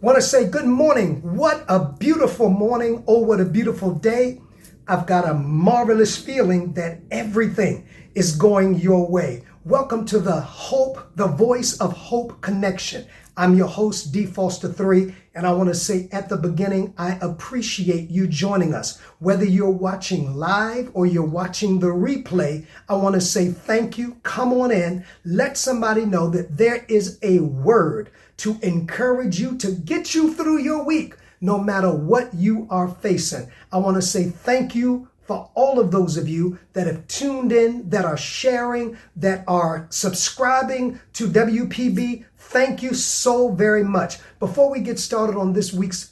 Want to say good morning. What a beautiful morning. Oh, what a beautiful day. I've got a marvelous feeling that everything is going your way. Welcome to the Voice of Hope Connection. I'm your host, D. Foster III, and I want to say at the beginning, I appreciate you joining us. Whether you're watching live or you're watching the replay, I want to say thank you. Come on in. Let somebody know that there is a word to encourage you, to get you through your week, no matter what you are facing. I want to say thank you for all of those of you that have tuned in, that are sharing, that are subscribing to WPB. Thank you so very much. Before we get started on this week's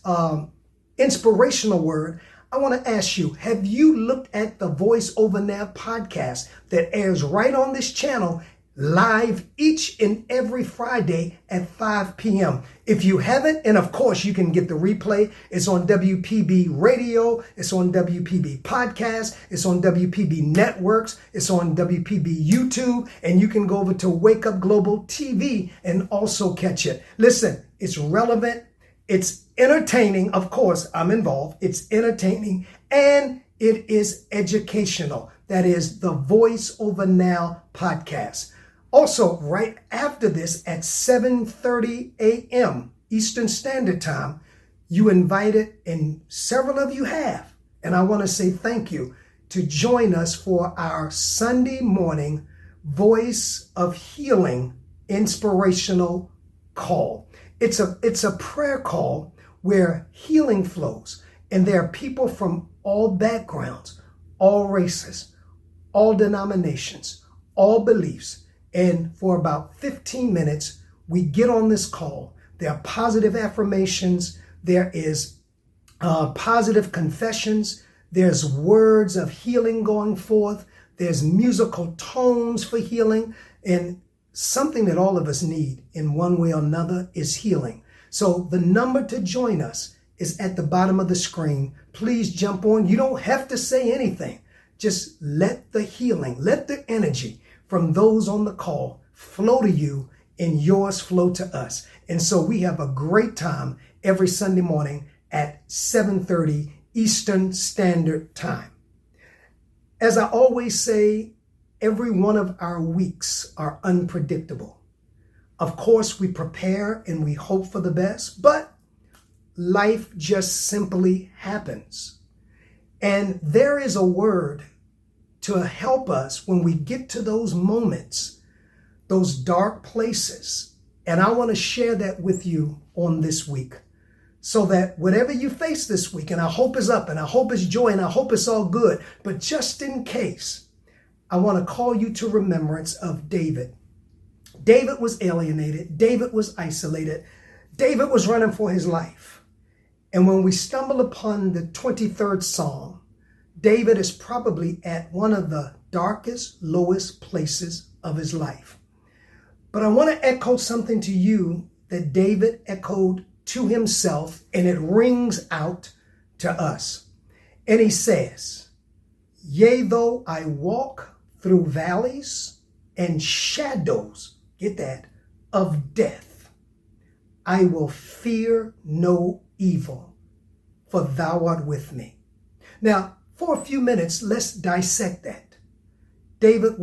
inspirational word, I want to ask you, have you looked at the Voice Over Now podcast that airs right on this channel live each and every Friday at 5 p.m. If you haven't, and of course you can get the replay, it's on WPB Radio, it's on WPB Podcast, it's on WPB Networks, it's on WPB YouTube, and you can go over to Wake Up Global TV and also catch it. Listen, it's relevant, it's entertaining, of course I'm involved, it's entertaining, and it is educational. That is the Voice Over Now podcast. Also, right after this at 7:30 a.m. Eastern Standard Time, you invited, and several of you have, and I want to say thank you, to join us for our Sunday morning Voice of Healing inspirational call. It's a prayer call where healing flows, and there are people from all backgrounds, all races, all denominations, all beliefs. And for about 15 minutes, we get on this call. There are positive affirmations. There is positive confessions. There's words of healing going forth. There's musical tones for healing. And something that all of us need in one way or another is healing. So the number to join us is at the bottom of the screen. Please jump on. You don't have to say anything. Just let the healing, let the energy from those on the call flow to you and yours flow to us. And so we have a great time every Sunday morning at 7:30 Eastern Standard Time. As I always say, every one of our weeks are unpredictable. Of course, we prepare and we hope for the best, but life just simply happens. And there is a word to help us when we get to those moments, those dark places. And I want to share that with you on this week, so that whatever you face this week, and I hope is up, and I hope it's joy, and I hope it's all good, but just in case, I want to call you to remembrance of David. David was alienated. David was isolated. David was running for his life. And when we stumble upon the 23rd Psalm, David is probably at one of the darkest, lowest places of his life. But I want to echo something to you that David echoed to himself, and it rings out to us. And he says, "Yea, though I walk through valleys and shadows," get that, "of death, I will fear no evil, for thou art with me." Now, for a few minutes, let's dissect that. David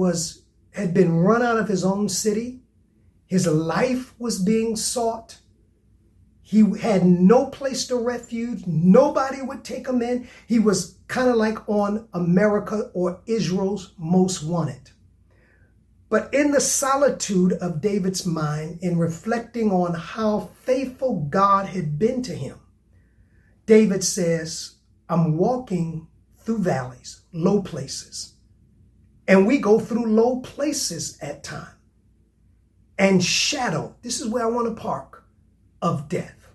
had been run out of his own city. His life was being sought. He had no place to refuge. Nobody would take him in. He was kind of like on America or Israel's Most Wanted. But in the solitude of David's mind, in reflecting on how faithful God had been to him, David says, I'm walking through valleys, low places. And we go through low places at times. And shadow, this is where I want to park, of death.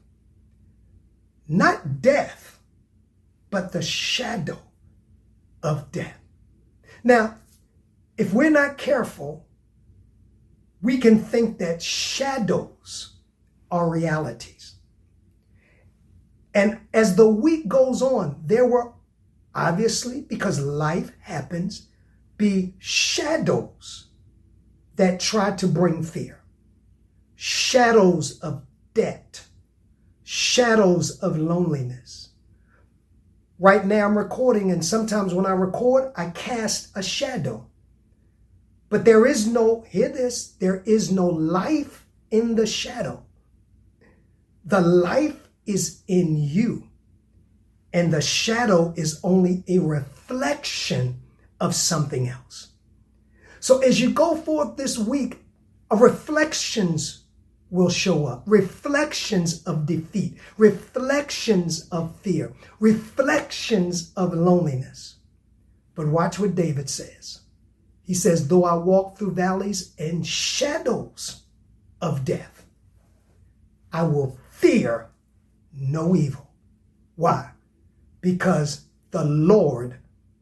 Not death, but the shadow of death. Now, if we're not careful, we can think that shadows are realities. And as the week goes on, there were obviously, because life happens, be shadows that try to bring fear. Shadows of debt. shadows of loneliness. Right now I'm recording, and sometimes when I record, I cast a shadow. But there is no, hear this, there is no life in the shadow. The life is in you, and the shadow is only a reflection of something else. So as you go forth this week, reflections will show up. Reflections of defeat, reflections of fear, reflections of loneliness. But watch what David says. He says, though I walk through valleys and shadows of death, I will fear no evil. Why? Because the Lord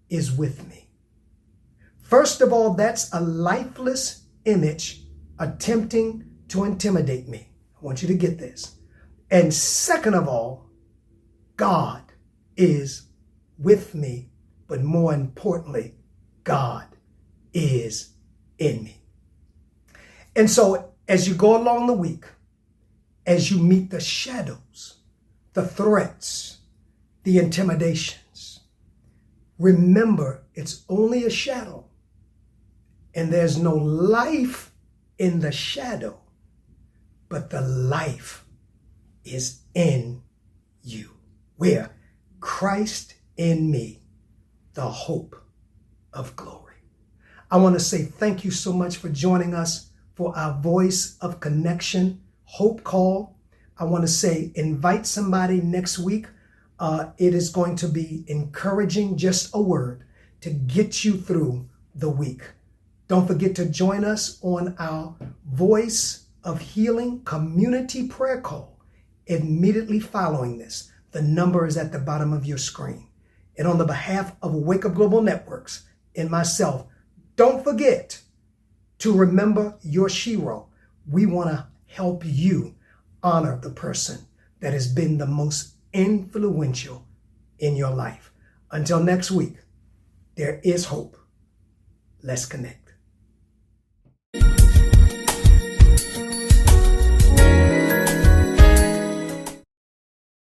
is with me. First of all, that's a lifeless image attempting to intimidate me. I want you to get this. And second of all, God is with me, but more importantly, God is in me. And so as you go along the week, as you meet the shadows, the threats, the intimidations, remember it's only a shadow, and there's no life in the shadow, but the life is in you. Where? Christ in me, the hope of glory. I want to say thank you so much for joining us for our Voice of Connection Hope Call. I want to say invite somebody next week. It is going to be encouraging, just a word to get you through the week. Don't forget to join us on our Voice of Healing community prayer call immediately following this. The number is at the bottom of your screen. And on the behalf of Wake Up Global Networks and myself, don't forget to remember your Shiro. We want to help you honor the person that has been the most influential in your life. Until next week, there is hope. Let's connect.